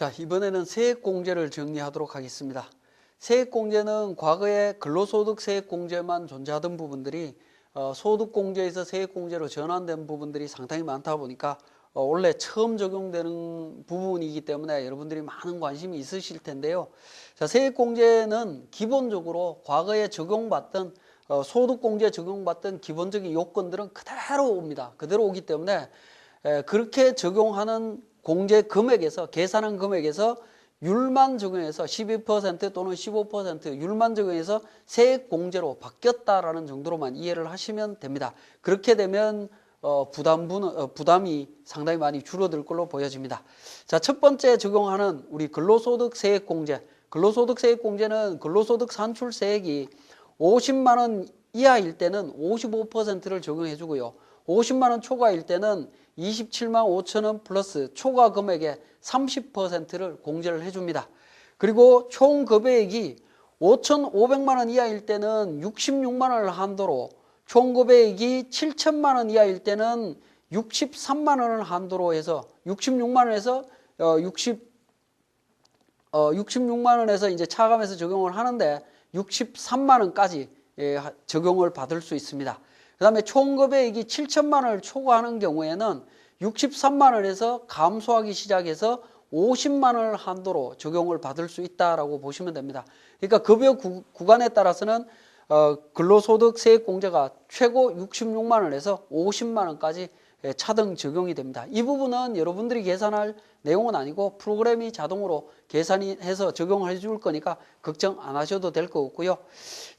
자, 이번에는 세액공제를 정리하도록 하겠습니다. 세액공제는 과거에 근로소득 세액공제만 존재하던 부분들이 소득공제에서 세액공제로 전환된 부분들이 상당히 많다 보니까 원래 처음 적용되는 부분이기 때문에 여러분들이 많은 관심이 있으실 텐데요. 자, 세액공제는 기본적으로 과거에 적용받던 소득공제 적용받던 기본적인 요건들은 그대로 옵니다. 그대로 오기 때문에 그렇게 적용하는 공제 금액에서 계산한 금액에서 율만 적용해서 12% 또는 15% 율만 적용해서 세액공제로 바뀌었다라는 정도로만 이해를 하시면 됩니다. 그렇게 되면 부담이 상당히 많이 줄어들 걸로 보여집니다. 자, 첫 번째 적용하는 우리 근로소득 세액공제. 근로소득 세액공제는 근로소득 산출세액이 50만 원 이하일 때는 55%를 적용해 주고요. 50만 원 초과일 때는 27만 5천 원 플러스 초과 금액의 30%를 공제를 해줍니다. 그리고 총 급여액이 5,500만 원 이하일 때는 66만 원을 한도로, 총 급여액이 7천만 원 이하일 때는 63만 원을 한도로 해서 66만 원에서 66만 원에서 이제 차감해서 적용을 하는데 63만 원까지 적용을 받을 수 있습니다. 그 다음에 총급여액이 7천만 원을 초과하는 경우에는 63만 원에서 감소하기 시작해서 50만 원을 한도로 적용을 받을 수 있다라고 보시면 됩니다. 그러니까 급여 구간에 따라서는 근로소득 세액공제가 최고 66만 원에서 50만 원까지 차등 적용이 됩니다. 이 부분은 여러분들이 계산할 내용은 아니고 프로그램이 자동으로 계산이 해서 적용을 해줄 거니까 걱정 안 하셔도 될 것 같고요.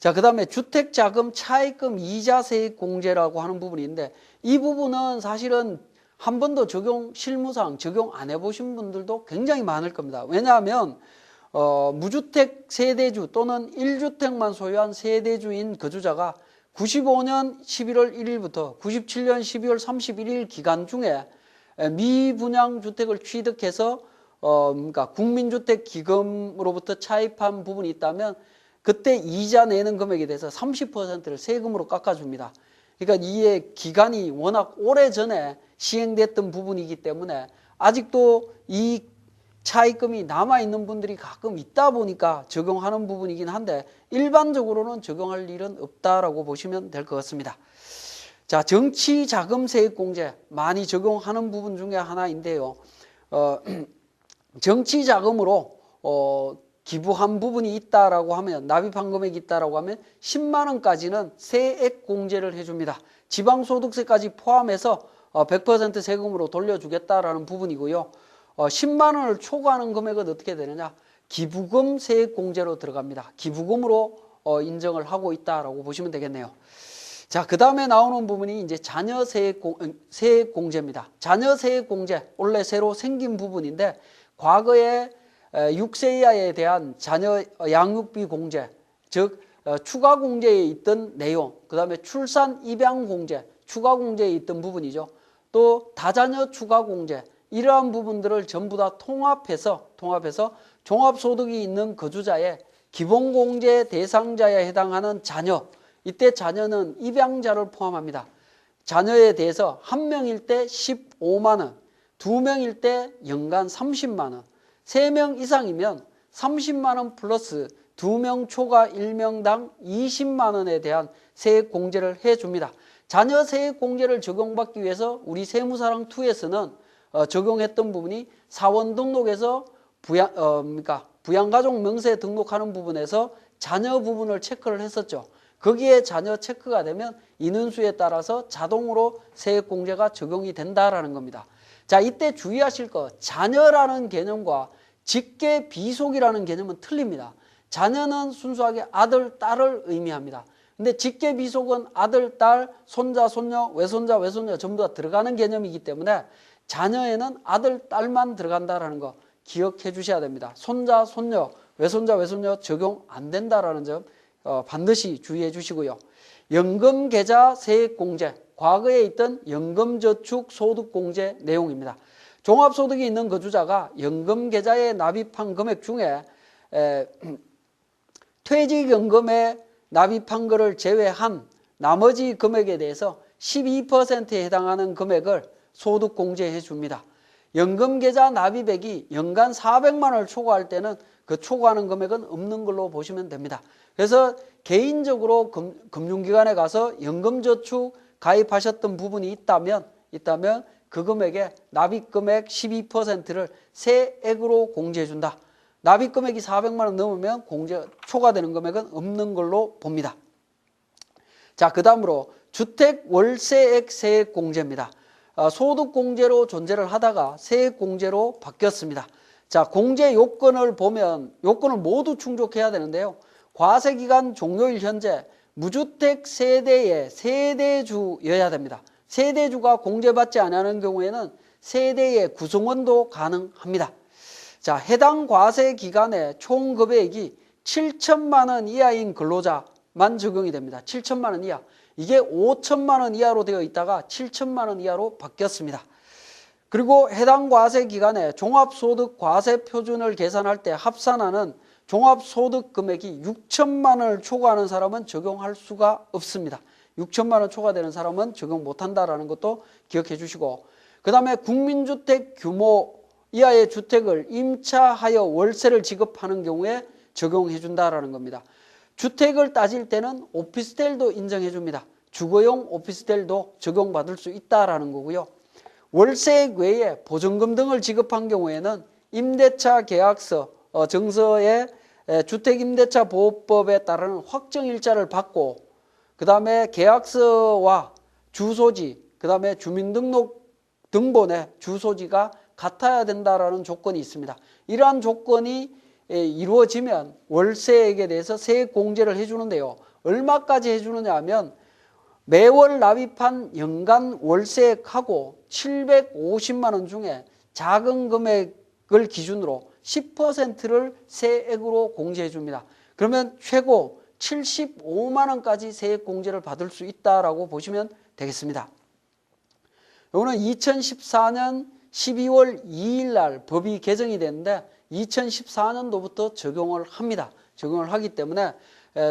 자, 그 다음에 주택자금 차입금 이자 세액 공제라고 하는 부분인데 이 부분은 사실은 한 번도 실무상 적용 안 해보신 분들도 굉장히 많을 겁니다. 왜냐하면 무주택 세대주 또는 1주택만 소유한 세대주인 거주자가 95년 11월 1일부터 97년 12월 31일 기간 중에 미분양 주택을 취득해서 그러니까 국민주택기금으로부터 차입한 부분이 있다면 그때 이자 내는 금액에 대해서 30%를 세금으로 깎아줍니다. 그러니까 이게 기간이 워낙 오래전에 시행됐던 부분이기 때문에 아직도 이 차입금이 남아있는 분들이 가끔 있다 보니까 적용하는 부분이긴 한데 일반적으로는 적용할 일은 없다라고 보시면 될 것 같습니다. 자, 정치자금세액공제 많이 적용하는 부분 중에 하나인데요. 정치자금으로 기부한 부분이 있다라고 하면, 납입한 금액이 있다라고 하면 10만 원까지는 세액공제를 해줍니다. 지방소득세까지 포함해서 100% 세금으로 돌려주겠다라는 부분이고요. 10만 원을 초과하는 금액은 어떻게 되느냐? 기부금 세액공제로 들어갑니다. 기부금으로 인정을 하고 있다라고 보시면 되겠네요. 자, 그 다음에 나오는 부분이 이제 자녀 세액공제입니다. 자녀 세액공제, 원래 새로 생긴 부분인데 과거에 6세 이하에 대한 자녀 양육비 공제, 즉 추가 공제에 있던 내용, 그 다음에 출산 입양 공제, 추가 공제에 있던 부분이죠. 또 다자녀 추가 공제, 이러한 부분들을 전부 다 통합해서 종합소득이 있는 거주자의 기본공제 대상자에 해당하는 자녀, 이때 자녀는 입양자를 포함합니다. 자녀에 대해서 한 명일 때 15만 원, 두 명일 때 연간 30만 원, 3명 이상이면 30만 원 플러스 2명 초과 1명당 20만 원에 대한 세액공제를 해줍니다. 자녀 세액공제를 적용받기 위해서 우리 세무사랑2에서는 적용했던 부분이 사원 등록에서 부양가족 명세에 등록하는 부분에서 자녀 부분을 체크를 했었죠. 거기에 자녀 체크가 되면 인원수에 따라서 자동으로 세액공제가 적용이 된다라는 겁니다. 자, 이때 주의하실 거, 자녀라는 개념과 직계 비속이라는 개념은 틀립니다. 자녀는 순수하게 아들, 딸을 의미합니다. 근데 직계 비속은 아들, 딸, 손자, 손녀, 외손자, 외손녀 전부 다 들어가는 개념이기 때문에 자녀에는 아들, 딸만 들어간다라는 거 기억해 주셔야 됩니다. 손자, 손녀, 외손자, 외손녀 적용 안 된다라는 점 반드시 주의해 주시고요. 연금계좌 세액공제, 과거에 있던 연금저축 소득공제 내용입니다. 종합소득이 있는 거주자가 연금계좌에 납입한 금액 중에 퇴직연금에 납입한 것을 제외한 나머지 금액에 대해서 12%에 해당하는 금액을 소득공제해 줍니다. 연금계좌 납입액이 연간 400만 원을 초과할 때는 그 초과하는 금액은 없는 걸로 보시면 됩니다. 그래서 개인적으로 금융기관에 가서 연금저축 가입하셨던 부분이 있다면 그 금액에 납입금액 12%를 세액으로 공제해준다. 납입금액이 400만 원 넘으면 초과되는 금액은 없는 걸로 봅니다. 자, 그 다음으로 주택 월세액 세액 공제입니다. 소득공제로 존재를 하다가 세액공제로 바뀌었습니다. 자, 공제 요건을 보면 요건을 모두 충족해야 되는데요. 과세기간 종료일 현재 무주택 세대의 세대주여야 됩니다. 세대주가 공제받지 않는 경우에는 세대의 구성원도 가능합니다. 자, 해당 과세 기간에 총 급여액이 7천만 원 이하인 근로자만 적용이 됩니다. 7천만 원 이하. 이게 5천만 원 이하로 되어 있다가 7천만 원 이하로 바뀌었습니다. 그리고 해당 과세 기간에 종합소득 과세 표준을 계산할 때 합산하는 종합소득 금액이 6천만 원을 초과하는 사람은 적용할 수가 없습니다. 6천만 원 초과되는 사람은 적용 못한다라는 것도 기억해 주시고, 그 다음에 국민주택 규모 이하의 주택을 임차하여 월세를 지급하는 경우에 적용해 준다라는 겁니다. 주택을 따질 때는 오피스텔도 인정해 줍니다. 주거용 오피스텔도 적용받을 수 있다라는 거고요. 월세액 외에 보증금 등을 지급한 경우에는 임대차 계약서 정서에 주택임대차 보호법에 따르는 확정일자를 받고, 그 다음에 계약서와 주소지, 그 다음에 주민등록 등본의 주소지가 같아야 된다라는 조건이 있습니다. 이러한 조건이 이루어지면 월세액에 대해서 세액 공제를 해주는데요. 얼마까지 해주느냐 하면 매월 납입한 연간 월세액하고 750만 원 중에 작은 금액을 기준으로 10%를 세액으로 공제해 줍니다. 그러면 최고 75만 원까지 세액 공제를 받을 수 있다라고 보시면 되겠습니다. 이거는 2014년 12월 2일 날 법이 개정이 됐는데 2014년도부터 적용을 합니다. 적용을 하기 때문에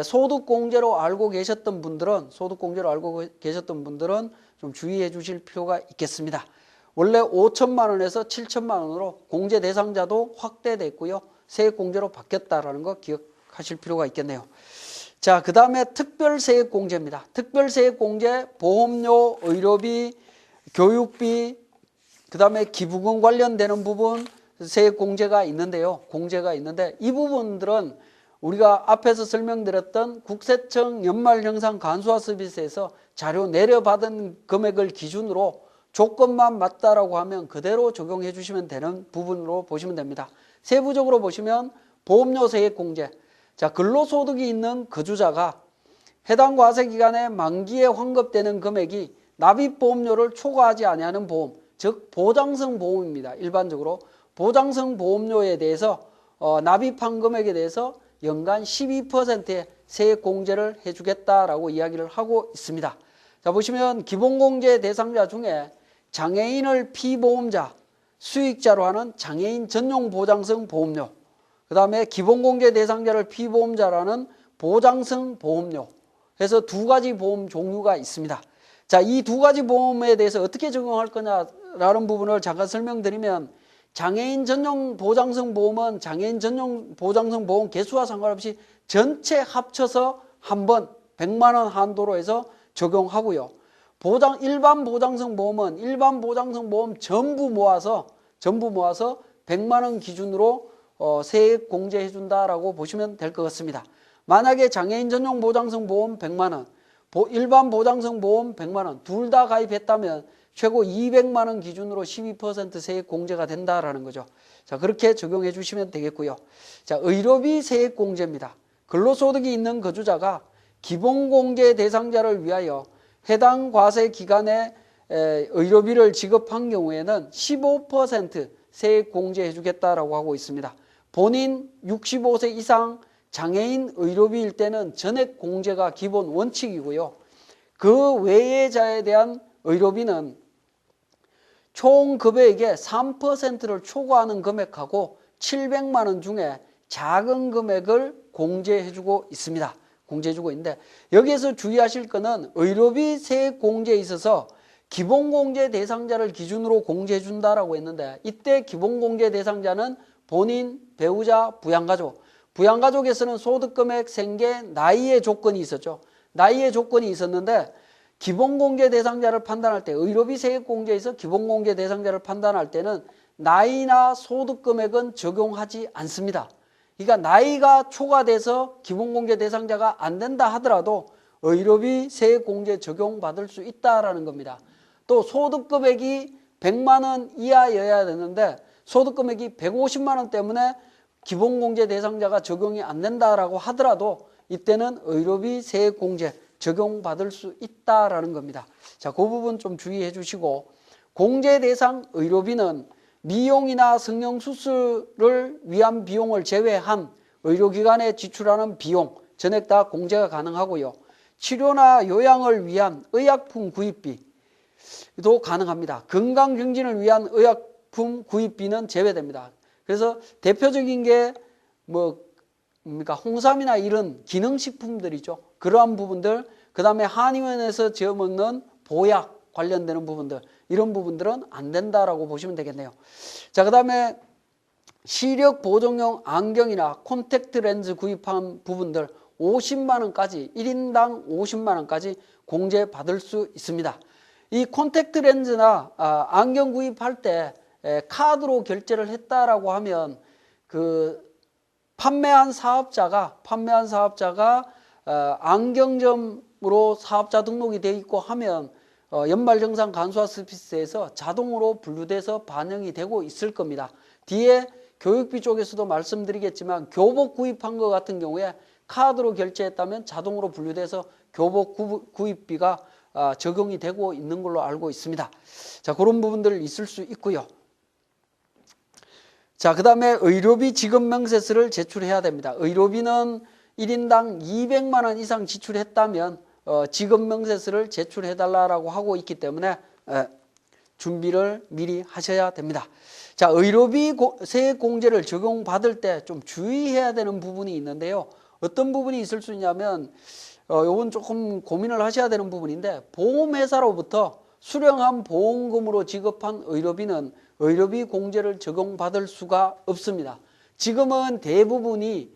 소득공제로 알고 계셨던 분들은 좀 주의해 주실 필요가 있겠습니다. 원래 5천만 원에서 7천만 원으로 공제 대상자도 확대됐고요. 세액 공제로 바뀌었다라는 거 기억하실 필요가 있겠네요. 자, 그 다음에 특별세액 공제입니다. 특별세액 공제, 보험료, 의료비, 교육비, 그 다음에 기부금 관련되는 부분 세액 공제가 있는데요. 이 부분들은 우리가 앞에서 설명드렸던 국세청 연말정산 간소화 서비스에서 자료 내려받은 금액을 기준으로 조건만 맞다라고 하면 그대로 적용해 주시면 되는 부분으로 보시면 됩니다. 세부적으로 보시면 보험료 세액 공제. 자, 근로소득이 있는 거주자가 해당 과세 기간에 만기에 환급되는 금액이 납입보험료를 초과하지 아니하는 보험, 즉 보장성 보험입니다. 일반적으로 보장성 보험료에 대해서 납입한 금액에 대해서 연간 12%의 세액 공제를 해주겠다라고 이야기를 하고 있습니다. 자, 보시면 기본공제 대상자 중에 장애인을 피보험자, 수익자로 하는 장애인 전용 보장성 보험료, 그 다음에 기본공제 대상자를 피보험자라는 보장성 보험료 해서 두 가지 보험 종류가 있습니다. 자, 이 두 가지 보험에 대해서 어떻게 적용할 거냐라는 부분을 잠깐 설명드리면, 장애인 전용 보장성 보험은 장애인 전용 보장성 보험 개수와 상관없이 전체 합쳐서 한 번 100만 원 한도로 해서 적용하고요. 일반 보장성 보험은 일반 보장성 보험 전부 모아서 100만 원 기준으로 세액 공제해 준다라고 보시면 될 것 같습니다. 만약에 장애인 전용 보장성 보험 100만 원, 일반 보장성 보험 100만 원 둘 다 가입했다면 최고 200만 원 기준으로 12% 세액 공제가 된다라는 거죠. 자, 그렇게 적용해 주시면 되겠고요. 자, 의료비 세액 공제입니다. 근로소득이 있는 거주자가 기본공제 대상자를 위하여 해당 과세 기간에 의료비를 지급한 경우에는 15% 세액 공제해 주겠다라고 하고 있습니다. 본인 65세 이상 장애인 의료비일 때는 전액 공제가 기본 원칙이고요. 그 외의자에 대한 의료비는 총 급여액의 3%를 초과하는 금액하고 700만 원 중에 작은 금액을 공제해주고 있습니다. 공제해주고 있는데, 여기에서 주의하실 거는 의료비 세액 공제에 있어서 기본공제 대상자를 기준으로 공제해 준다라고 했는데 이때 기본공제 대상자는 본인, 배우자, 부양가족. 부양가족에서는 소득금액, 생계, 나이의 조건이 있었죠. 나이의 조건이 있었는데 기본공제 대상자를 판단할 때 의료비 세액공제에서 기본공제 대상자를 판단할 때는 나이나 소득금액은 적용하지 않습니다. 그러니까 나이가 초과돼서 기본공제 대상자가 안 된다 하더라도 의료비 세액공제 적용받을 수 있다라는 겁니다. 또 소득금액이 100만 원 이하여야 되는데 소득금액이 150만 원 때문에 기본공제 대상자가 적용이 안 된다라고 하더라도 이때는 의료비 세액공제 적용받을 수 있다라는 겁니다. 자, 그 부분 좀 주의해 주시고 공제 대상 의료비는 미용이나 성형수술을 위한 비용을 제외한 의료기관에 지출하는 비용 전액 다 공제가 가능하고요. 치료나 요양을 위한 의약품 구입비도 가능합니다. 건강증진을 위한 의약품 구입비는 제외됩니다. 그래서 대표적인 게 홍삼이나 이런 기능식품들이죠. 그러한 부분들, 그 다음에 한의원에서 지어먹는 보약 관련되는 부분들, 이런 부분들은 안 된다라고 보시면 되겠네요. 자, 그 다음에 시력 보정용 안경이나 콘택트 렌즈 구입한 부분들 50만 원까지 1인당 50만 원까지 공제 받을 수 있습니다. 이 콘택트 렌즈나 안경 구입할 때 카드로 결제를 했다라고 하면 그 판매한 사업자가 안경점으로 사업자 등록이 되어 있고 하면 연말정산 간소화 서비스에서 자동으로 분류돼서 반영이 되고 있을 겁니다. 뒤에 교육비 쪽에서도 말씀드리겠지만 교복 구입한 것 같은 경우에 카드로 결제했다면 자동으로 분류돼서 교복 구입비가 적용이 되고 있는 걸로 알고 있습니다. 자, 그런 부분들 있을 수 있고요. 자, 그 다음에 의료비 지급 명세서를 제출해야 됩니다. 의료비는 1인당 200만 원 이상 지출했다면 지급 명세서를 제출해달라고 하고 있기 때문에 준비를 미리 하셔야 됩니다. 자, 의료비 세액 공제를 적용받을 때 좀 주의해야 되는 부분이 있는데요. 어떤 부분이 있을 수 있냐면 요건 조금 고민을 하셔야 되는 부분인데 보험회사로부터 수령한 보험금으로 지급한 의료비는 의료비 공제를 적용받을 수가 없습니다. 지금은 대부분이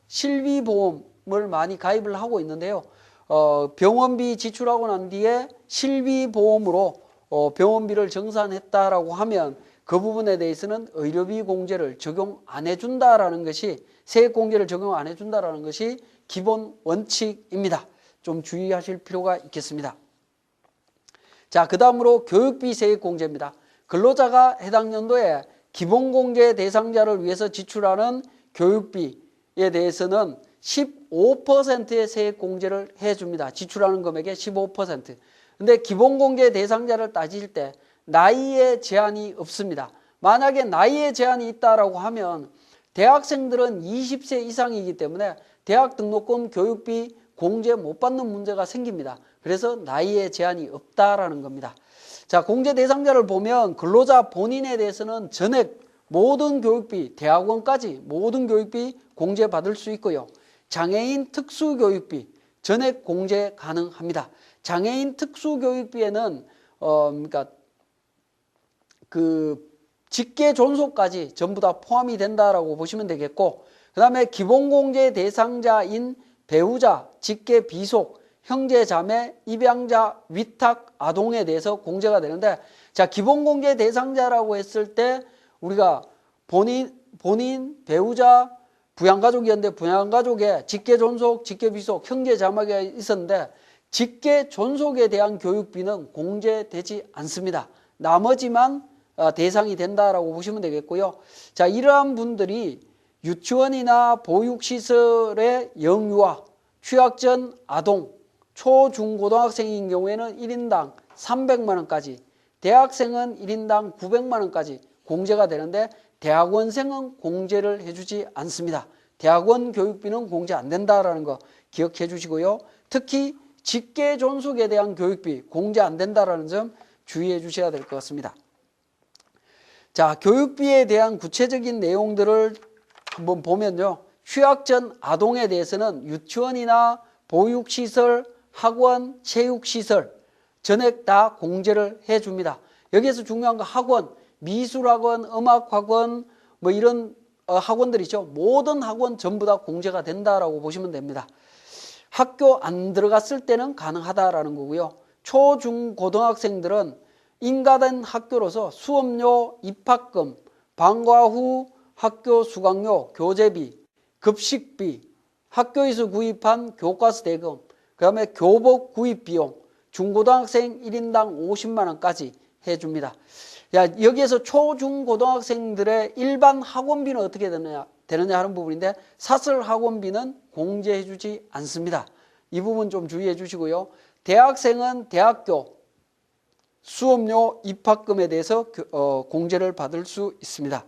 실비보험을 많이 가입을 하고 있는데요. 병원비 지출하고 난 뒤에 실비보험으로 병원비를 정산했다라고 하면 그 부분에 대해서는 의료비 공제를 적용 안 해준다라는 것이 세액 공제를 적용 안 해준다라는 것이 기본 원칙입니다. 좀 주의하실 필요가 있겠습니다. 자, 그 다음으로 교육비 세액 공제입니다. 근로자가 해당 연도에 기본공제 대상자를 위해서 지출하는 교육비에 대해서는 15%의 세액 공제를 해줍니다. 지출하는 금액의 15%. 근데 기본공제 대상자를 따질 때 나이에 제한이 없습니다. 만약에 나이에 제한이 있다라고 하면 대학생들은 20세 이상이기 때문에 대학 등록금 교육비 공제 못 받는 문제가 생깁니다. 그래서 나이에 제한이 없다라는 겁니다. 자, 공제 대상자를 보면 근로자 본인에 대해서는 전액 모든 교육비, 대학원까지 모든 교육비 공제 받을 수 있고요. 장애인 특수교육비 전액 공제 가능합니다. 장애인 특수교육비에는 그러니까 그 직계 존속까지 전부 다 포함이 된다라고 보시면 되겠고, 그 다음에 기본공제 대상자인 배우자, 직계 비속, 형제, 자매, 입양자, 위탁, 아동에 대해서 공제가 되는데, 자, 기본공제 대상자라고 했을 때 우리가 본인, 배우자, 부양가족이었는데 부양가족에 직계 존속, 직계 비속, 형제, 자매가 있었는데 직계 존속에 대한 교육비는 공제되지 않습니다. 나머지만 대상이 된다라고 보시면 되겠고요. 자, 이러한 분들이 유치원이나 보육시설의 영유아, 취학 전 아동, 초, 중, 고등학생인 경우에는 1인당 300만 원까지, 대학생은 1인당 900만 원까지 공제가 되는데 대학원생은 공제를 해주지 않습니다. 대학원 교육비는 공제 안 된다라는 거 기억해 주시고요. 특히 직계 존속에 대한 교육비 공제 안 된다라는 점 주의해 주셔야 될 것 같습니다. 자, 교육비에 대한 구체적인 내용들을 한번 보면요. 취학 전 아동에 대해서는 유치원이나 보육시설, 학원, 체육시설, 전액 다 공제를 해줍니다. 여기에서 중요한 거 학원, 미술학원, 음악학원 뭐 이런 학원들이죠. 모든 학원 전부 다 공제가 된다라고 보시면 됩니다. 학교 안 들어갔을 때는 가능하다라는 거고요. 초, 중, 고등학생들은 인가된 학교로서 수업료, 입학금, 방과 후 학교 수강료, 교재비, 급식비, 학교에서 구입한 교과서 대금, 그 다음에 교복 구입 비용, 중고등학생 1인당 50만 원까지 해줍니다. 여기에서 초, 중, 고등학생들의 일반 학원비는 어떻게 되느냐 하는 부분인데 사설 학원비는 공제해주지 않습니다. 이 부분 좀 주의해 주시고요. 대학생은 대학교 수업료, 입학금에 대해서 공제를 받을 수 있습니다.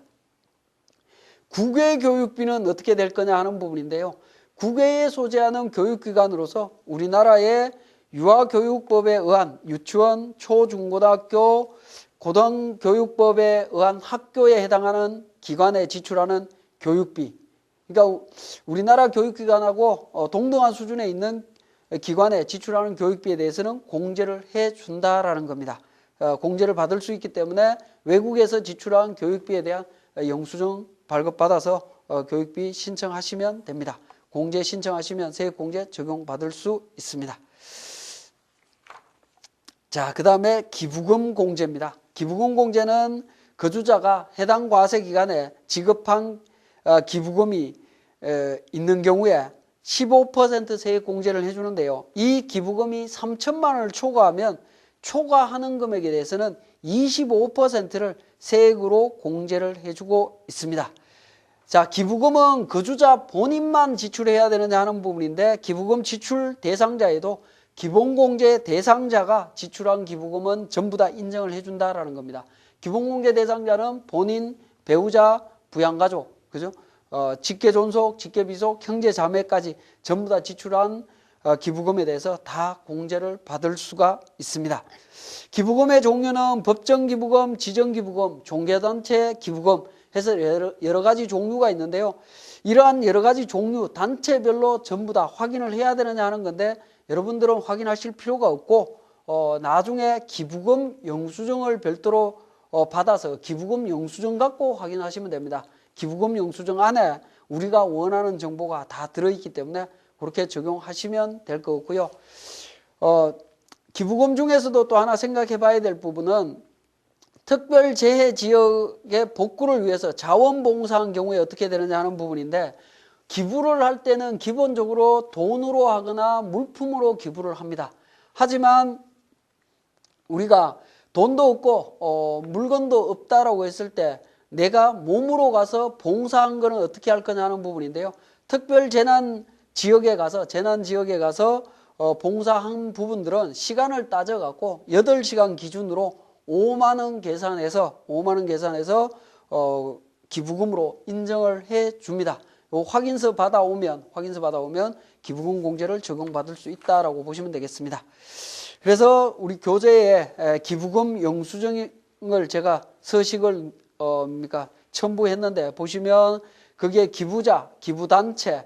국외 교육비는 어떻게 될 거냐 하는 부분인데요. 국외에 소재하는 교육기관으로서 우리나라의 유아교육법에 의한 유치원, 초, 중, 고등학교, 고등교육법에 의한 학교에 해당하는 기관에 지출하는 교육비, 그러니까 우리나라 교육기관하고 동등한 수준에 있는 기관에 지출하는 교육비에 대해서는 공제를 해준다라는 겁니다. 공제를 받을 수 있기 때문에 외국에서 지출한 교육비에 대한 영수증 발급받아서 교육비 신청하시면 됩니다. 공제 신청하시면 세액공제 적용받을 수 있습니다. 자, 그 다음에 기부금 공제입니다. 기부금 공제는 거주자가 해당 과세기간에 지급한 기부금이 있는 경우에 15% 세액공제를 해주는데요. 이 기부금이 3천만 원을 초과하면 초과하는 금액에 대해서는 25%를 세액으로 공제를 해주고 있습니다. 자, 기부금은 거주자 본인만 지출해야 되느냐 하는 부분인데 기부금 지출 대상자에도 기본공제 대상자가 지출한 기부금은 전부 다 인정을 해준다라는 겁니다. 기본공제 대상자는 본인, 배우자, 부양가족, 그죠? 직계존속, 직계비속, 형제자매까지 전부 다 지출한 기부금에 대해서 다 공제를 받을 수가 있습니다. 기부금의 종류는 법정기부금, 지정기부금, 종교단체 기부금 해서 여러 가지 종류가 있는데요. 이러한 여러 가지 종류, 단체별로 전부 다 확인을 해야 되느냐 하는 건데 여러분들은 확인하실 필요가 없고 나중에 기부금 영수증을 별도로 받아서 기부금 영수증 갖고 확인하시면 됩니다. 기부금 영수증 안에 우리가 원하는 정보가 다 들어있기 때문에 그렇게 적용하시면 될 것 같고요. 기부금 중에서도 또 하나 생각해 봐야 될 부분은 특별재해 지역의 복구를 위해서 자원봉사한 경우에 어떻게 되느냐 하는 부분인데 기부를 할 때는 기본적으로 돈으로 하거나 물품으로 기부를 합니다. 하지만 우리가 돈도 없고 물건도 없다라고 했을 때 내가 몸으로 가서 봉사한 거는 어떻게 할 거냐 하는 부분인데요. 특별재난 지역에 가서 봉사한 부분들은 시간을 따져갖고 8시간 기준으로 5만 원 계산해서 기부금으로 인정을 해 줍니다. 확인서 받아오면 기부금 공제를 적용받을 수 있다라고 보시면 되겠습니다. 그래서 우리 교재에 기부금 영수증을 제가 서식을 첨부했는데 보시면 그게 기부자, 기부단체,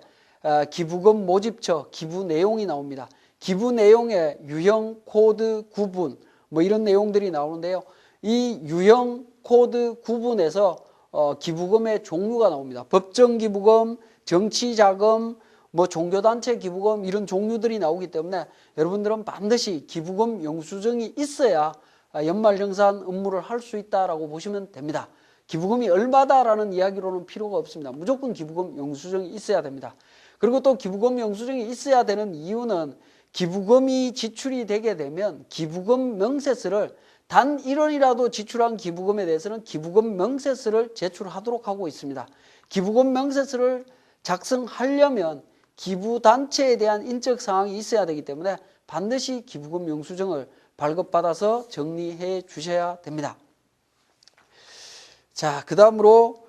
기부금 모집처, 기부 내용이 나옵니다. 기부 내용의 유형, 코드, 구분 뭐 이런 내용들이 나오는데요. 이 유형, 코드, 구분에서 기부금의 종류가 나옵니다. 법정기부금, 정치자금, 뭐 종교단체 기부금 이런 종류들이 나오기 때문에 여러분들은 반드시 기부금 영수증이 있어야 연말정산 업무를 할 수 있다라고 보시면 됩니다. 기부금이 얼마다라는 이야기로는 필요가 없습니다. 무조건 기부금 영수증이 있어야 됩니다. 그리고 또 기부금 영수증이 있어야 되는 이유는 기부금이 지출이 되게 되면 기부금 명세서를 단 1원이라도 지출한 기부금에 대해서는 기부금 명세서를 제출하도록 하고 있습니다. 기부금 명세서를 작성하려면 기부단체에 대한 인적 사항이 있어야 되기 때문에 반드시 기부금 영수증을 발급받아서 정리해 주셔야 됩니다. 자, 그 다음으로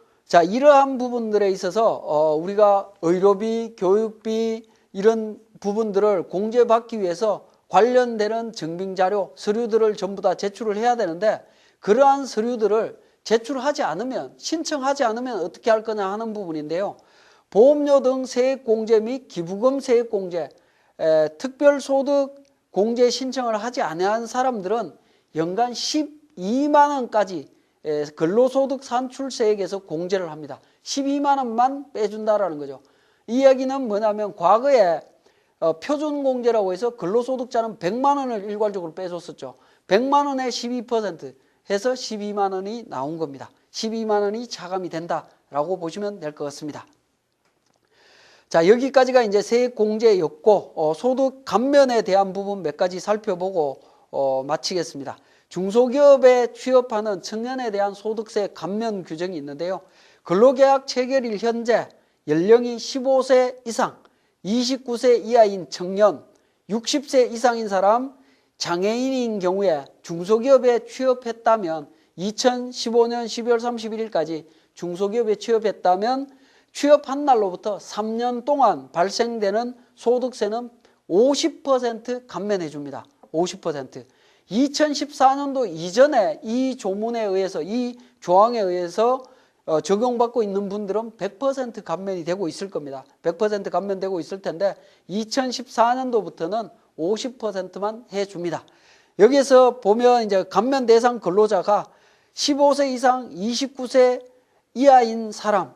이러한 부분들에 있어서 우리가 의료비, 교육비 이런 부분들을 공제받기 위해서 관련되는 증빙자료, 서류들을 전부 다 제출을 해야 되는데 그러한 서류들을 제출하지 않으면, 신청하지 않으면 어떻게 할 거냐 하는 부분인데요. 보험료 등 세액공제 및 기부금 세액공제, 특별소득 공제 신청을 하지 않은 사람들은 연간 12만 원까지 근로소득 산출세액에서 공제를 합니다. 12만 원만 빼준다라는 거죠. 이 이야기는 뭐냐면 과거에 표준공제라고 해서 근로소득자는 100만 원을 일괄적으로 빼줬었죠. 100만 원에 12% 해서 12만 원이 나온 겁니다. 12만 원이 차감이 된다라고 보시면 될 것 같습니다. 자, 여기까지가 이제 세액공제였고 소득 감면에 대한 부분 몇 가지 살펴보고 마치겠습니다. 중소기업에 취업하는 청년에 대한 소득세 감면 규정이 있는데요. 근로계약 체결일 현재 연령이 15세 이상, 29세 이하인 청년, 60세 이상인 사람, 장애인인 경우에 중소기업에 취업했다면 2015년 12월 31일까지 중소기업에 취업했다면 취업한 날로부터 3년 동안 발생되는 소득세는 50% 감면해 줍니다. 50%. 2014년도 이전에 이 조문에 의해서 이 조항에 의해서 적용받고 있는 분들은 100% 감면이 되고 있을 겁니다. 100% 감면되고 있을 텐데 2014년도부터는 50%만 해줍니다. 여기서 보면 이제 감면 대상 근로자가 15세 이상 29세 이하인 사람,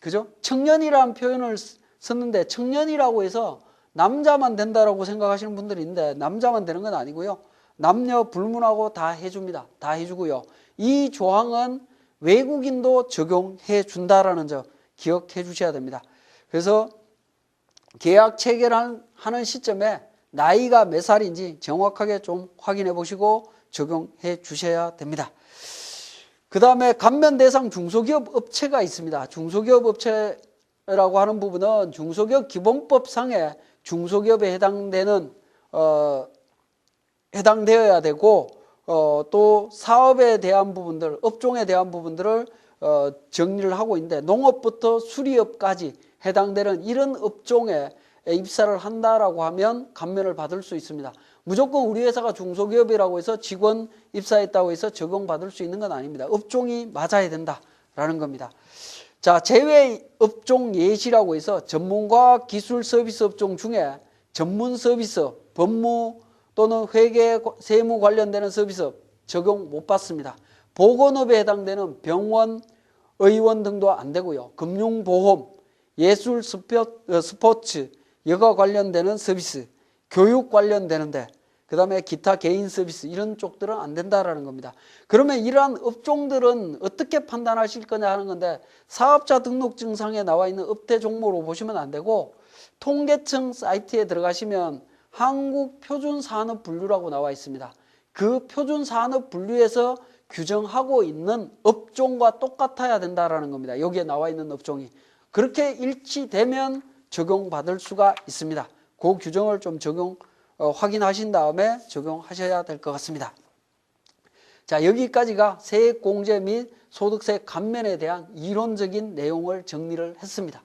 그죠? 청년이라는 표현을 썼는데 청년이라고 해서 남자만 된다라고 생각하시는 분들이 있는데 남자만 되는 건 아니고요. 남녀 불문하고 다 해줍니다. 다 해주고요. 이 조항은 외국인도 적용해 준다라는 점 기억해 주셔야 됩니다. 그래서 계약 체결하는 시점에 나이가 몇 살인지 정확하게 좀 확인해 보시고 적용해 주셔야 됩니다. 그 다음에 감면 대상 중소기업 업체가 있습니다. 중소기업 업체라고 하는 부분은 중소기업 기본법상에 중소기업에 해당되어야 되고 또 사업에 대한 부분들, 업종에 대한 부분들을 정리를 하고 있는데 농업부터 수리업까지 해당되는 이런 업종에 입사를 한다라고 하면 감면을 받을 수 있습니다. 무조건 우리 회사가 중소기업이라고 해서 직원 입사했다고 해서 적용받을 수 있는 건 아닙니다. 업종이 맞아야 된다라는 겁니다. 자, 제외 업종 예시라고 해서 전문과학 기술 서비스 업종 중에 전문 서비스, 법무 또는 회계, 세무 관련되는 서비스 적용 못 받습니다. 보건업에 해당되는 병원, 의원 등도 안 되고요. 금융보험, 예술, 스포츠, 여가 관련되는 서비스, 교육 관련되는데 그 다음에 기타 개인 서비스 이런 쪽들은 안 된다라는 겁니다. 그러면 이러한 업종들은 어떻게 판단하실 거냐 하는 건데 사업자 등록증상에 나와 있는 업태 종목으로 보시면 안 되고 통계청 사이트에 들어가시면 한국표준산업분류라고 나와 있습니다. 그 표준산업분류에서 규정하고 있는 업종과 똑같아야 된다라는 겁니다. 여기에 나와 있는 업종이. 그렇게 일치되면 적용받을 수가 있습니다. 그 규정을 좀 확인하신 다음에 적용하셔야 될 것 같습니다. 자, 여기까지가 세액공제 및 소득세 감면에 대한 이론적인 내용을 정리를 했습니다.